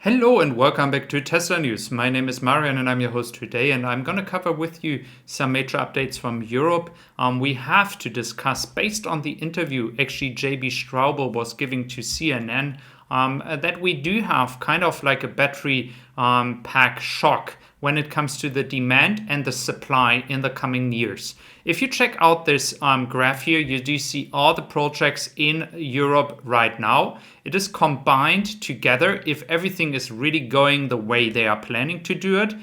Hello and welcome back to Tesla News. My name is Marian and I'm your host today, and I'm going to cover with you some major updates from Europe. We have to discuss, based on the interview actually JB Straubel was giving to CNN, that we do have kind of like a battery pack shock when it comes to the demand and the supply in the coming years. If you check out this graph here, you do see all the projects in Europe right now. It is combined together. If everything is really going the way they are planning to do it,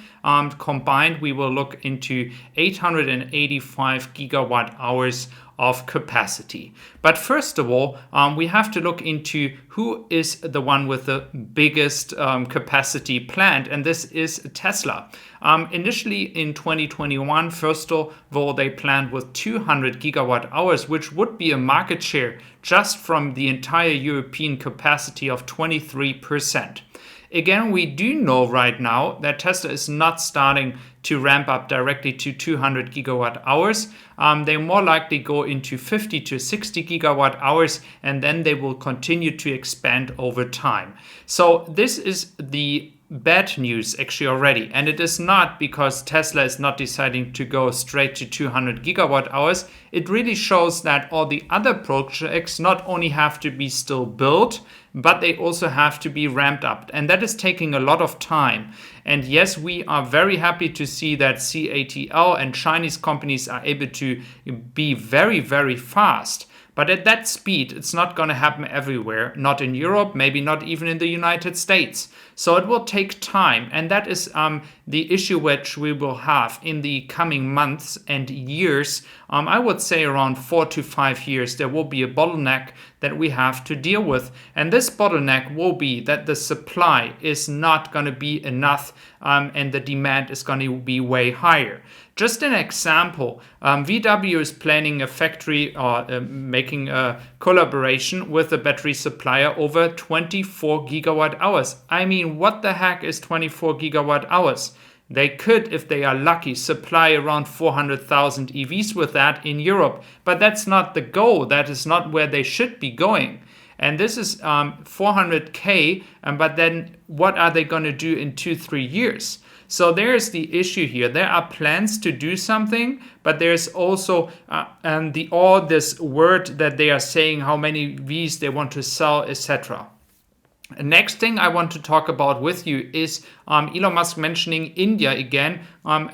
combined we will look into 885 gigawatt hours of capacity. But first of all, we have to look into who is the one with the biggest capacity planned, and this is Tesla. Initially in 2021, first of all, they planned with 200 gigawatt hours, which would be a market share just from the entire European capacity of 23%. Again, we do know right now that Tesla is not starting to ramp up directly to 200 gigawatt hours. They more likely go into 50 to 60 gigawatt hours, and then they will continue to expand over time. So this is the bad news actually already, and it is not because Tesla is not deciding to go straight to 200 gigawatt hours. It really shows that all the other projects not only have to be still built, but they also have to be ramped up, and that is taking a lot of time. And yes, we are very happy to see that CATL and Chinese companies are able to be very, very fast. But at that speed, it's not going to happen everywhere, not in Europe, maybe not even in the United States. So it will take time, and that is the issue which we will have in the coming months and years. I would say around 4 to 5 years, there will be a bottleneck that we have to deal with. And this bottleneck will be that the supply is not going to be enough and the demand is going to be way higher. Just an example, VW is planning a factory or making a collaboration with a battery supplier over 24 gigawatt hours. I mean, what the heck is 24 gigawatt hours? They could, if they are lucky, supply around 400,000 EVs with that in Europe. But that's not the goal. That is not where they should be going. And this is 400K, but then what are they going to do in 2-3 years? So there's the issue here. There are plans to do something, but there's also all this word that they are saying how many Vs they want to sell, etc. Next thing I want to talk about with you is Elon Musk mentioning India again.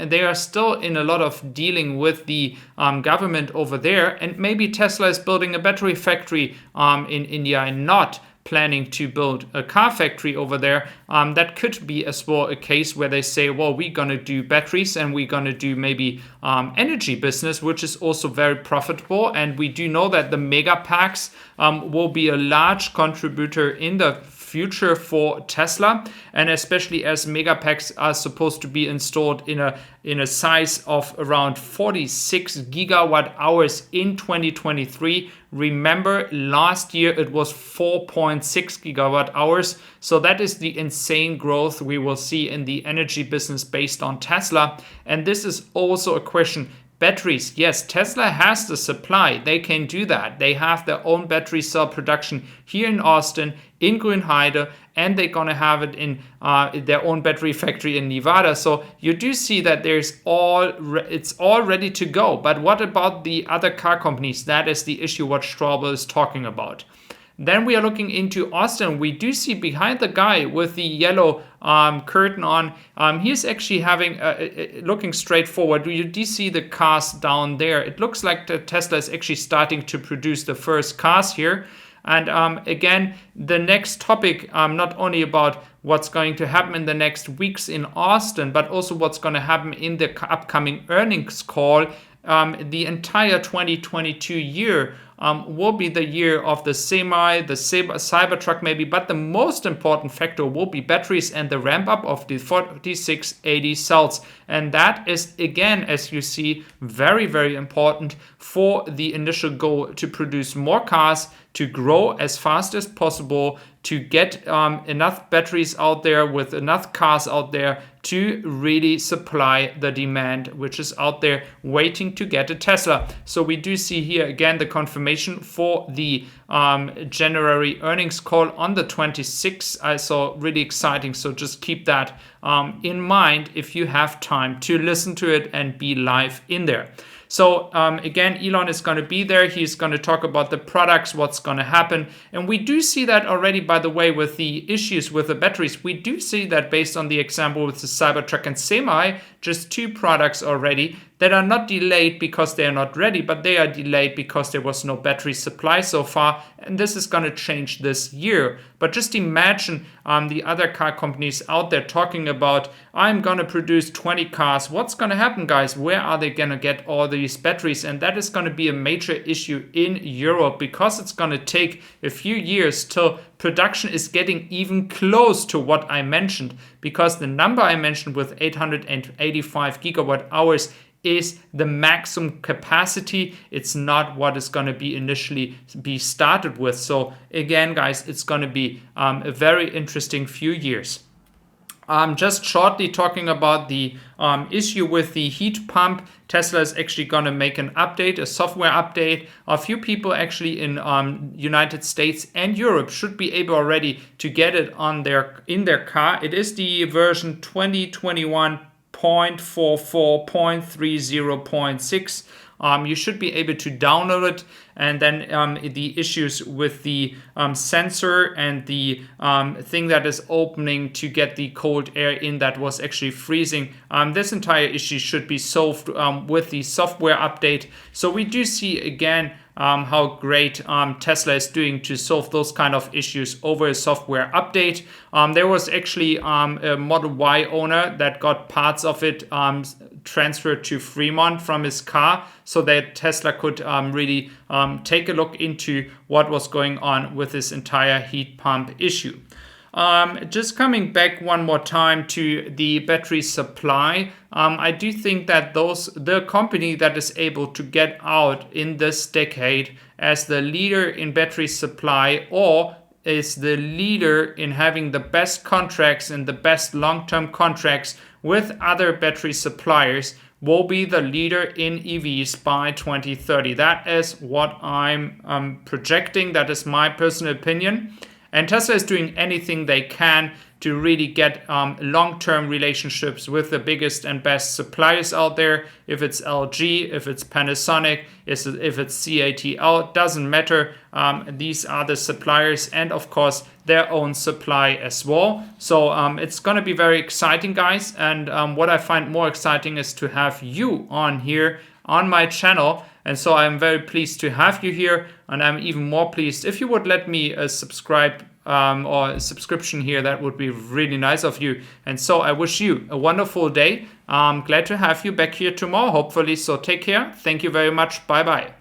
They are still in a lot of dealing with the government over there, and maybe Tesla is building a battery factory in India and not planning to build a car factory over there. That could be as well a case where they say, well, we're going to do batteries and we're going to do maybe energy business, which is also very profitable. And we do know that the mega packs will be a large contributor in the future for Tesla, and especially as megapacks are supposed to be installed in a size of around 46 gigawatt hours in 2023. Remember, last year it was 4.6 gigawatt hours. So that is the insane growth we will see in the energy business based on Tesla. And this is also a question. Batteries, yes, Tesla has the supply. They can do that. They have their own battery cell production here in Austin, in Grünheide, and they're going to have it in their own battery factory in Nevada. So you do see that it's all ready to go. But what about the other car companies? That is the issue what Straubel is talking about. Then we are looking into Austin. We do see behind the guy with the yellow curtain on, he's actually having, looking straight forward. You do see the cars down there. It looks like the Tesla is actually starting to produce the first cars here. And again, the next topic, not only about what's going to happen in the next weeks in Austin, but also what's going to happen in the upcoming earnings call. The entire 2022 year will be the year of the semi, the Cybertruck maybe, but the most important factor will be batteries and the ramp up of the 4680 cells. And that is, again, as you see, very, very important for the initial goal to produce more cars, to grow as fast as possible, to get enough batteries out there with enough cars out there to really supply the demand which is out there waiting to get a Tesla. So we do see here again the confirmation information for the January earnings call on the 26th. So really exciting. So just keep that in mind if you have time to listen to it and be live in there. So again, Elon is going to be there. He's going to talk about the products, what's going to happen. And we do see that already, by the way, with the issues with the batteries. We do see that based on the example with the Cybertruck and Semi, just 2 products already that are not delayed because they are not ready, but they are delayed because there was no battery supply so far. And this is going to change this year. But just imagine the other car companies out there talking about, I'm going to produce 20 cars. What's going to happen, guys? Where are they going to get all these batteries? And that is going to be a major issue in Europe because it's going to take a few years till production is getting even close to what I mentioned, because the number I mentioned with 885 gigawatt hours is the maximum capacity. It's not what is going to be initially be started with. So again, guys, it's going to be a very interesting few years. Just shortly talking about the issue with the heat pump, Tesla is actually going to make an update, a software update. A few people actually in United States and Europe should be able already to get it in their car. It is the version 2021.44.30.6. You should be able to download it, and then the issues with the sensor and the thing that is opening to get the cold air in that was actually freezing. This entire issue should be solved with the software update. So we do see again how great Tesla is doing to solve those kind of issues over a software update. There was actually a Model Y owner that got parts of it transferred to Fremont from his car so that Tesla could really take a look into what was going on with this entire heat pump issue. Just coming back one more time to the battery supply, I do think that the company that is able to get out in this decade as the leader in battery supply, or is the leader in having the best contracts and the best long-term contracts with other battery suppliers, will be the leader in EVs by 2030. That is what I'm projecting. That is my personal opinion. And Tesla is doing anything they can to really get long-term relationships with the biggest and best suppliers out there. If it's LG, if it's Panasonic, if it's CATL, doesn't matter. These are the suppliers, and of course their own supply as well. So it's going to be very exciting, guys. And what I find more exciting is to have you on here on my channel. And so I'm very pleased to have you here, and I'm even more pleased if you would let me subscribe or a subscription here. That would be really nice of you. And so I wish you a wonderful day. Glad to have you back here tomorrow, hopefully. So take care. Thank you very much. Bye-bye.